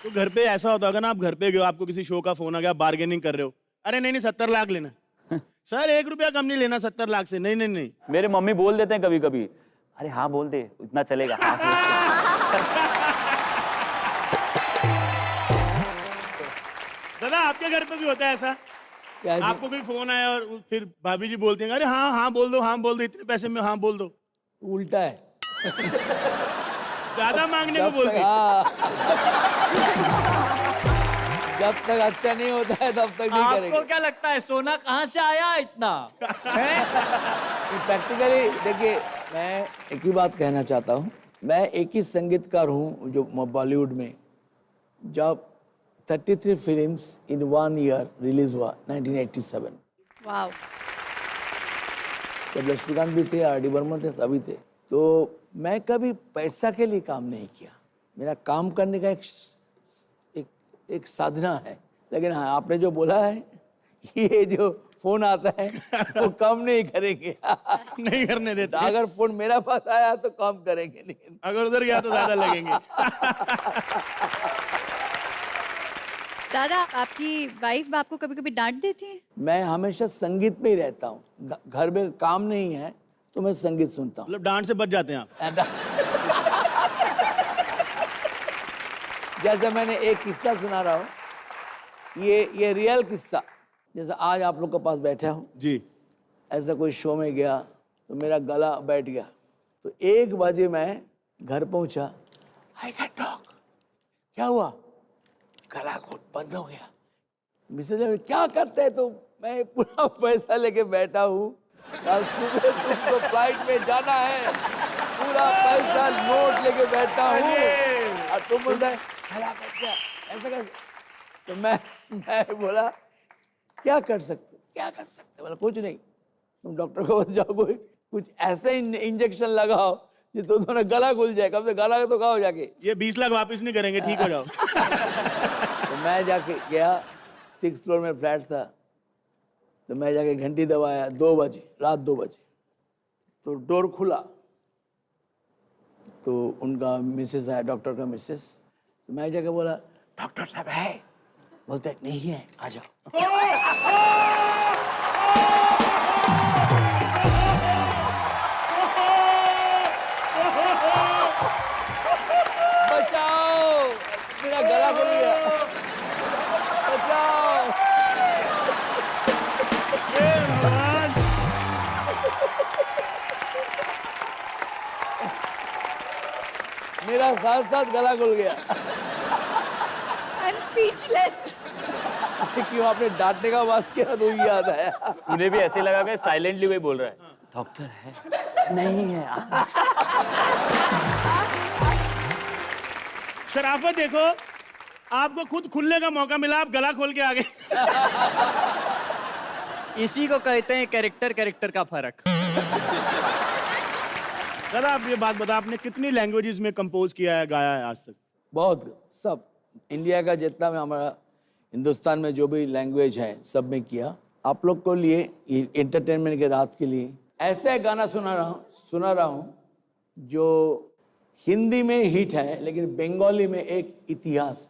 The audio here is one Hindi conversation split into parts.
तो घर पे ऐसा होता होगा ना, आप घर पे गए हो, आपको किसी शो का फोन आ गया, बार्गेनिंग कर रहे हो, अरे नहीं नहीं 70 लाख लेना सर, 1 रुपया कम नहीं लेना 70 लाख से, नहीं नहीं नहीं। मेरे मम्मी बोल देते हैं कभी कभी, अरे हाँ बोल दे, इतना चलेगा। हाँ दादा आपके घर पे भी होता है ऐसा? आपको कोई फोन आया और फिर भाभी जी बोलती हैं, अरे हाँ हाँ बोल दो, हाँ बोल दो, इतने पैसे में हाँ बोल दो। उल्टा है। ज्यादा मांगने को बोलती। जब तक अच्छा नहीं होता है तब तक नहीं करेंगे। आपको क्या लगता है सोना कहाँ से आया इतना? प्रैक्टिकली देखिए, मैं एक ही बात कहना चाहता हूँ, मैं एक ही संगीतकार हूँ जो बॉलीवुड में जब 33 फिल्म्स इन 1 ईयर रिलीज हुआ 1987। वाओ। जब लक्ष्मीकांत भी थे, आर डी बर्मन थे, सभी थे। तो मैं कभी पैसा के लिए काम नहीं किया, मेरा काम करने का एक साधना है। लेकिन हाँ, आपने जो बोला है, ये जो फोन आता है वो कम नहीं करेंगे। नहीं करने देते। अगर फोन मेरा पास आया तो कम करेंगे, लेकिन अगर उधर गया तो ज्यादा लगेंगे। दादा, आपकी वाइफ आपको कभी कभी डांट देती है? मैं हमेशा संगीत में ही रहता हूँ। घर में काम नहीं है तो मैं संगीत सुनता हूँ। मतलब डांट से बच जाते हैं आप? जैसे मैंने एक किस्सा सुना रहा हूँ, ये रियल किस्सा। जैसे आज आप लोग के पास बैठा हूँ जी, ऐसा कोई शो में गया तो मेरा गला बैठ गया, तो 1 बजे मैं घर पहुंचा, आई कैन टॉक, क्या हुआ, गला घोट बंद हो गया। मिसेज क्या करते हैं तुम? मैं पूरा पैसा लेके बैठा हूँ, कल सुबह तुमको फ्लाइट में जाना है, पूरा पैसा नोट लेके बैठा हूँ और तुम बोलते है गला बैठ गया, ऐसा कैसे? तो मैं बोला क्या कर सकते बोला कुछ नहीं, तुम डॉक्टर को पास जाओ, कोई कुछ ऐसे इंजेक्शन लगाओ जिससे तुम्हारा गला खुल जाए, कब से गला तो खाओ जाके। ये 20 लाख वापस नहीं करेंगे, ठीक हो जाओ। तो मैं जाके गया, 6th फ्लोर में फ्लैट था, तो मैं जाके घंटी दबाया 2 बजे, रात 2 बजे, तो डोर खुला, तो उनका मिसेस आया, डॉक्टर का मिसेस। तो मैं जाके बोला डॉक्टर साहब है? बोलते नहीं है, आ जाओ। बचाओ, मेरा गला खुल गया, बचाओ। मेरा साथ साथ गला खुल गया। I am speechless. क्यों आपने डांटने का बात किया तो ये याद आया। उन्हें भी ऐसे लगा कि साइलेंटली वही बोल रहा है, डॉक्टर है नहीं है। शराफत देखो, आपको खुद खुलने का मौका मिला, आप गला खोल के आ गए। इसी को कहते हैं कैरेक्टर का फर्क। दादा आप ये बात बता, आपने कितनी लैंग्वेजेस में कंपोज किया है, गाया है आज तक? बहुत, सब इंडिया का जितना में, हमारा हिंदुस्तान में जो भी लैंग्वेज है सब में किया। आप लोग को लिए एंटरटेनमेंट के रात के लिए ऐसे गाना सुना रहा हूँ जो हिंदी में हिट है लेकिन बंगाली में एक इतिहास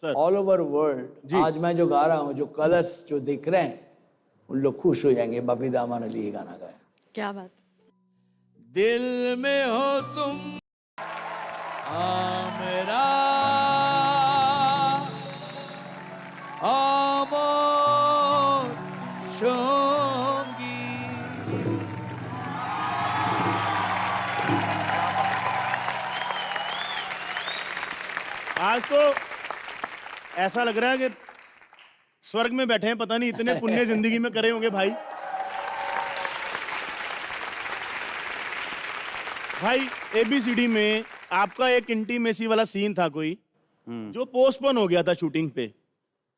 है ऑल ओवर वर्ल्ड। आज मैं जो गा रहा हूँ, जो कलर्स जो दिख रहे हैं, उन लोग खुश हो जाएंगे। बबी दामा ने ये गाना गाया। क्या बात। दिल में हो तुम मेरा अमर संगी। आज तो ऐसा लग रहा है कि स्वर्ग में बैठे हैं, पता नहीं इतने पुण्य जिंदगी में करे होंगे भाई। भाई ABCD में आपका एक इंटीमेसी वाला सीन था कोई, जो पोस्टपोन हो गया था शूटिंग पे,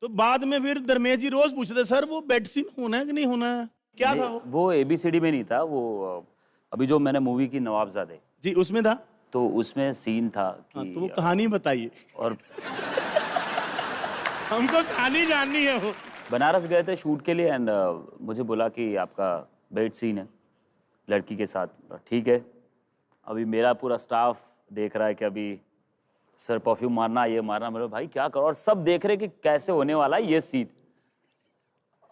तो बाद में फिर धर्मेश जी रोज पूछते सर वो बेड सीन होना है कि नहीं होना है, क्या था वो ABCD में नहीं था, वो अभी जो मैंने मूवी की नवाबजादे जी उसमें था, तो उसमें सीन था कि हाँ, तो वो कहानी बताइए और हमको कहानी जाननी है। वो बनारस गए थे शूट के लिए एंड मुझे बोला कि आपका बेड सीन है लड़की के साथ। ठीक है, अभी मेरा पूरा स्टाफ देख रहा है कि अभी सर परफ्यूम मारना, ये मारना। मेरे भाई क्या करो, और सब देख रहे कि कैसे होने वाला है ये सीन।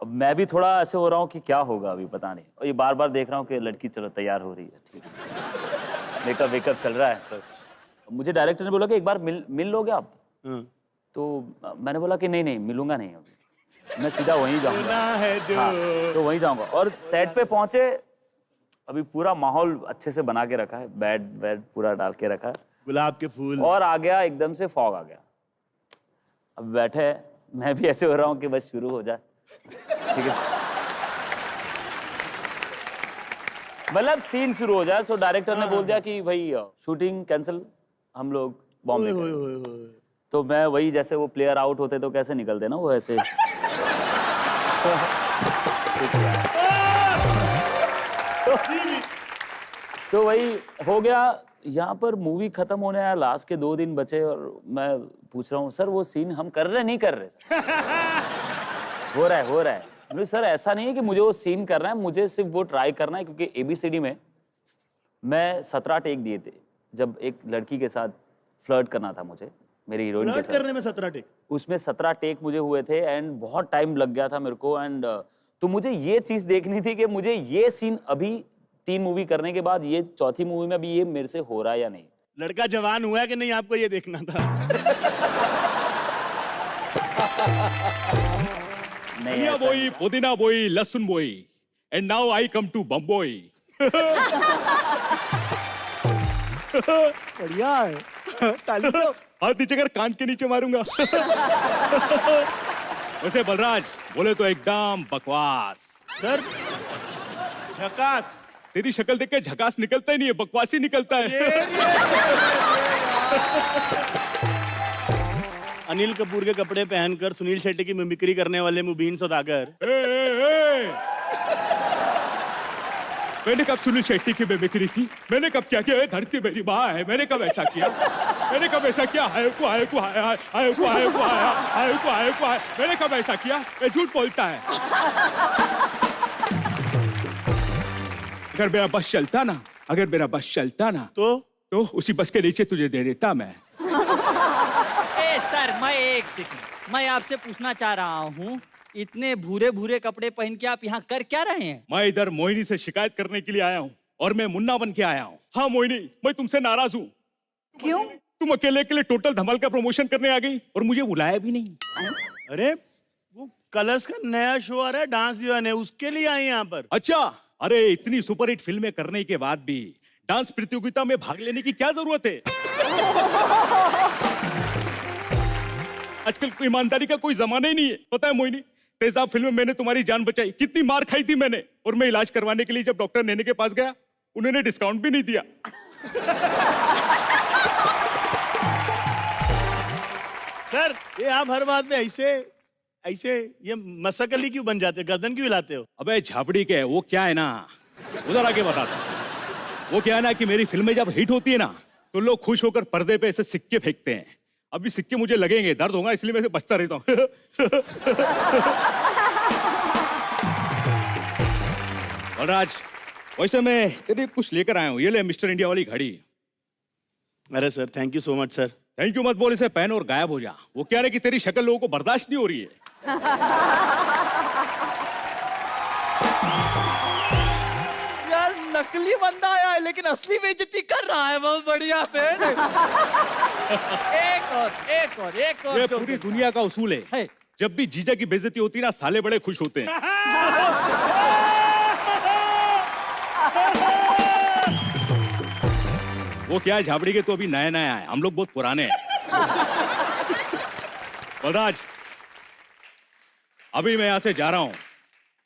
अब मैं भी थोड़ा ऐसे हो रहा हूँ कि क्या होगा अभी पता नहीं, और ये बार बार देख रहा हूँ कि लड़की चलो तैयार हो रही है, ठीक है, मेकअप वेकअप चल रहा है सर। मुझे डायरेक्टर ने बोला कि एक बार मिल लोगे आप। हाँ। तो मैंने बोला कि नहीं मिलूंगा नहीं अभी, मैं सीधा वहीं जाऊंगा। होना है जो। हाँ, तो वहीं जाऊंगा। और सेट पे पहुंचे, अभी पूरा माहौल अच्छे से बना के रखा है, बेड पूरा डाल के रखा है, गुलाब के फूल। और आ गया एकदम से फॉग आ गया। अब बैठे, मैं भी ऐसे हो रहा हूँ कि बस शुरू हो जाए, ठीक है, मतलब सीन शुरू हो जाए। सो डायरेक्टर ने बोल दिया कि भाई शूटिंग कैंसिल, हम लोग बॉम्बे ओए, करेंगे। ओए, ओए, ओए। तो मैं वही, जैसे वो प्लेयर आउट होते तो कैसे निकलते ना, वो ऐसे तो वही हो गया। यहाँ पर मूवी खत्म होने आया, लास्ट के 2 दिन बचे, और मैं पूछ रहा हूँ सर वो सीन हम कर रहे नहीं कर रहे सर? हो रहा है। नहीं सर ऐसा नहीं है कि मुझे वो सीन करना है, मुझे सिर्फ वो ट्राई करना है, क्योंकि ABCD में मैं 17 टेक दिए थे, जब एक लड़की के साथ फ्लर्ट करना था मुझे, मेरी हीरोइन के फ्लर्ट साथ। करने में 17 टेक। उसमें 17 टेक मुझे हुए थे, एंड बहुत टाइम लग गया था मेरे को। एंड तो मुझे ये चीज देखनी थी कि मुझे ये सीन अभी 3 मूवी करने के बाद, ये चौथी मूवी में अभी ये मेरे से हो रहा है या नहीं। लड़का जवान हुआ है कि नहीं, आपको ये देखना था। नहीं धनिया ऐसा बोई, पुदीना बोई, लहसुन बोई, and now I come to बम्बोई। बढ़िया है। ताली दो। हाथ नीचे कर, कान के नीचे मारूंगा। वैसे बलराज बोले तो एकदम बकवास। सर झकास। तेरी शक्ल देख के झकास निकलता ही नहीं है, बकवास ही निकलता है। अनिल कपूर के कपड़े पहनकर सुनील शेट्टी की मिमिक्री करने वाले मुबीन सौदागर। मैंने कब सुनील शेट्टी की मिमिक्री की? मैंने कब क्या किया? धरती मेरी माँ है, मैंने कब ऐसा किया? मैंने कब ऐसा किया? हाय को हाय को हाय हाय हाय को हाय को हाय हाय को हाय को हाय, मैंने कब ऐसा किया? मैं झूठ बोलता है। अगर मेरा बस चलता ना, अगर मेरा बस चलता ना, तो उसी बस के नीचे तुझे दे देता मैं। सर मैं एक सेकंड, मैं आपसे पूछना चाह रहा हूँ, इतने भूरे भूरे कपड़े पहन के आप यहाँ कर क्या रहे हैं? मैं इधर मोहिनी से शिकायत करने के लिए आया हूँ, और मैं मुन्ना बन के आया हूँ। हाँ मोहिनी, मैं तुमसे नाराज हूँ। क्यों? तुम अकेले अकेले टोटल धमाल का प्रमोशन करने आ गई, और मुझे बुलाया भी नहीं। अरे वो कलर्स का नया शो आ रहा है, डांस दीवाने, उसके लिए आए यहाँ पर। अच्छा, अरे इतनी सुपरहिट फिल्में करने के बाद भी डांस प्रतियोगिता में भाग लेने की क्या जरूरत है? आजकल ईमानदारी का कोई जमाना ही नहीं है। पता है मोहिनी, तेजाब फिल्म में मैंने तुम्हारी जान बचाई, कितनी मार खाई थी मैंने, और मैं इलाज करवाने के लिए जब डॉक्टर नैने के पास गया, उन्होंने डिस्काउंट भी नहीं दिया। सर ये आप हर बात में ऐसे ऐसे ये मसक अली क्यों बन जाते, गर्दन क्यों हिलाते हो? अबे झापड़ी के, वो क्या है ना, उधर आके बताता हूं। वो क्या है ना कि मेरी फिल्में जब हिट होती है ना, तो लोग खुश होकर पर्दे पे ऐसे सिक्के फेंकते हैं। अभी सिक्के मुझे लगेंगे, दर्द होगा, इसलिए मैं से बचता रहता हूँ। और आज वैसे मैं तेरे कुछ लेकर आया हूँ, ये ले मिस्टर इंडिया वाली घड़ी। अरे sir thank you so much sir. Thank you मत बोल, इसे पहन और गायब हो जा। वो क्या है कि तेरी शक्ल लोगों को बर्दाश्त नहीं हो रही है। यार नकली बंदा आया है लेकिन असली बेइज्जती कर रहा है बहुत बढ़िया से। एक और ये पूरी दुनिया का उसूल है, जब भी जीजा की बेइज्जती होती है ना, साले बड़े खुश होते हैं। वो क्या है झाबड़ी के, तो अभी नया नया है, हम लोग बहुत पुराने हैं। बलराज, अभी मैं यहां से जा रहा हूं,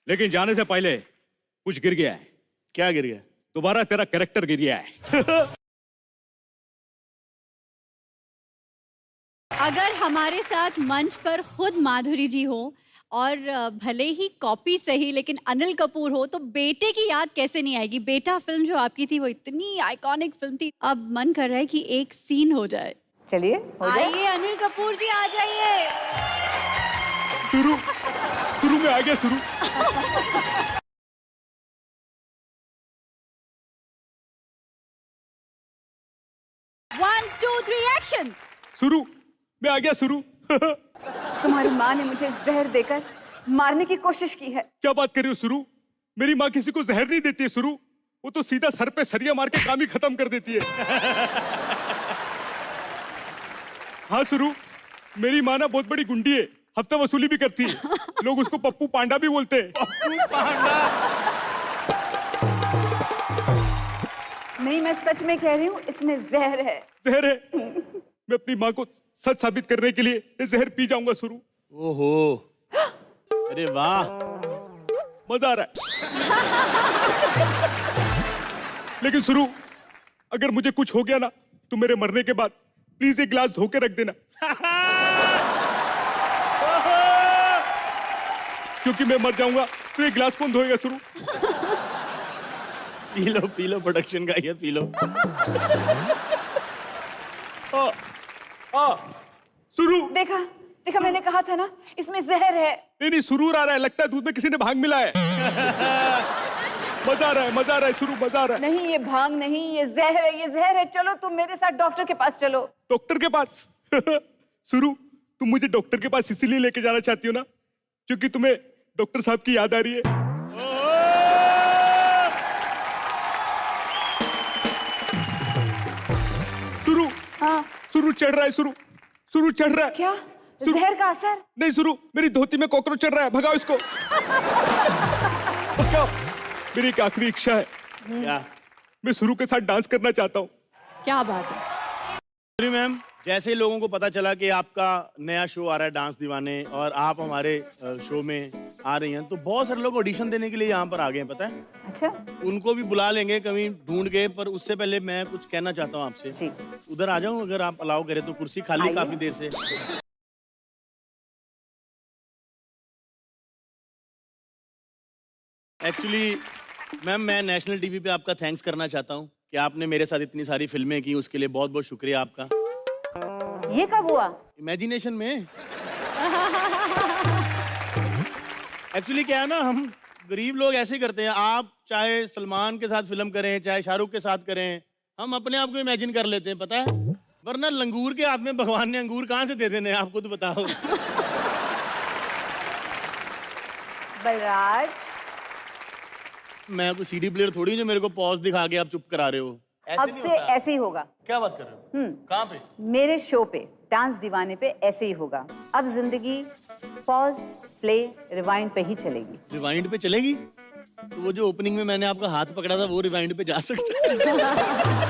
लेकिन जाने से पहले कुछ गिर गया है। क्या गिर गया? दोबारा तेरा कैरेक्टर गिर गया है। अगर हमारे साथ मंच पर खुद माधुरी जी हो और भले ही कॉपी सही लेकिन अनिल कपूर हो, तो बेटे की याद कैसे नहीं आएगी? बेटा फिल्म जो आपकी थी वो इतनी आइकॉनिक फिल्म थी। अब मन कर रहा है कि एक सीन हो जाए। चलिए हो जाए। आइए अनिल कपूर जी, आ जाइए। शुरू में आ गया शुरू। 1 2 3 एक्शन। शुरू, मैं आ गया शुरू। तुम्हारी माँ ने मुझे जहर देकर मारने की कोशिश की है। क्या बात कर रही हो शुरू? मेरी माँ किसी को जहर नहीं देती है शुरू, वो तो सीधा सर पे सरिया मार के काम ही खत्म कर देती है। हाँ शुरू, मेरी माँ ना बहुत बड़ी गुंडी है, हफ्ता वसूली भी करती है। लोग उसको पप्पू पांडा भी बोलते हैं। पप्पू पांडा। नहीं, मैं सच में कह रही हूँ, इसमें जहर है। जहर है? मैं अपनी माँ को सच साबित करने के लिए ये जहर पी जाऊंगा शुरू। ओहो, अरे वाह, मजा आ रहा है। लेकिन शुरू, अगर मुझे कुछ हो गया ना तो मेरे मरने के बाद प्लीज एक गिलास धो के रख देना। क्योंकि मैं मर जाऊंगा तो एक गिलास कौन धोएगा शुरू? पी लो, प्रोडक्शन का ये पी लो। शुरू, देखा देखा, मैंने कहा था ना इसमें जहर है। नहीं सुरूर आ रहा है, लगता है दूध में किसी ने भांग मिलाया है। मजा आ रहा है शुरू, मजा आ रहा है। नहीं, ये भांग नहीं, ये जहर है, ये जहर है। चलो तुम मेरे साथ डॉक्टर के पास चलो। डॉक्टर के पास? शुरू, तुम मुझे डॉक्टर के पास इसीलिए लेके जाना चाहती हो ना क्योंकि तुम्हें डॉक्टर साहब की याद आ रही है। शुरू, हाँ, शुरू चढ़ रहा है, शुरू चढ़ रहा है। क्या जहर का असर? नहीं शुरू, मेरी धोती में कॉकरोच चढ़ रहा है, भगाओ इसको। भगाओ। मेरी एक आखिरी इच्छा है, क्या? मैं शुरू के साथ डांस करना चाहता हूँ। क्या बात है। मैम, जैसे लोगों को पता चला कि आपका नया शो आ रहा है डांस दीवाने और आप हमारे शो में आ रही हैं, तो बहुत सारे लोग ऑडिशन देने के लिए यहाँ पर आ गए हैं, पता है? अच्छा, उनको भी बुला लेंगे कभी ढूंढ के, पर उससे पहले मैं कुछ कहना चाहता हूँ आपसे। जी। उधर आ जाऊँ अगर आप अलाउ करें तो, कुर्सी खाली आइए। काफी देर से। एक्चुअली मैम, मैं नेशनल टीवी पे आपका थैंक्स करना चाहता हूँ कि आपने मेरे साथ इतनी सारी फिल्में की, उसके लिए बहुत बहुत शुक्रिया आपका। ये कब हुआ? इमेजिनेशन में। एक्चुअली क्या है ना, हम गरीब लोग ऐसे ही करते हैं। आप चाहे सलमान के साथ फिल्म करें, चाहे शाहरुख के साथ करें, हम अपने आप को इमेजिन कर लेते हैं, पता है? वरना लंगूर के हाथ में भगवान ने अंगूर कहाँ से दे देने, आपको तो बताओ। बलराज, मैं कोई सीडी प्लेयर थोड़ी जो मेरे को पॉज दिखा के आप चुप करा रहे हो। अब से ऐसे ही होगा। क्या बात कर रहे हो? कहाँ पे? मेरे शो पे, डांस दीवाने पे ऐसे ही होगा। अब जिंदगी पॉज, प्ले, रिवाइंड पे ही चलेगी। रिवाइंड पे चलेगी? तो वो जो ओपनिंग में मैंने आपका हाथ पकड़ा था वो रिवाइंड पे जा सकता है?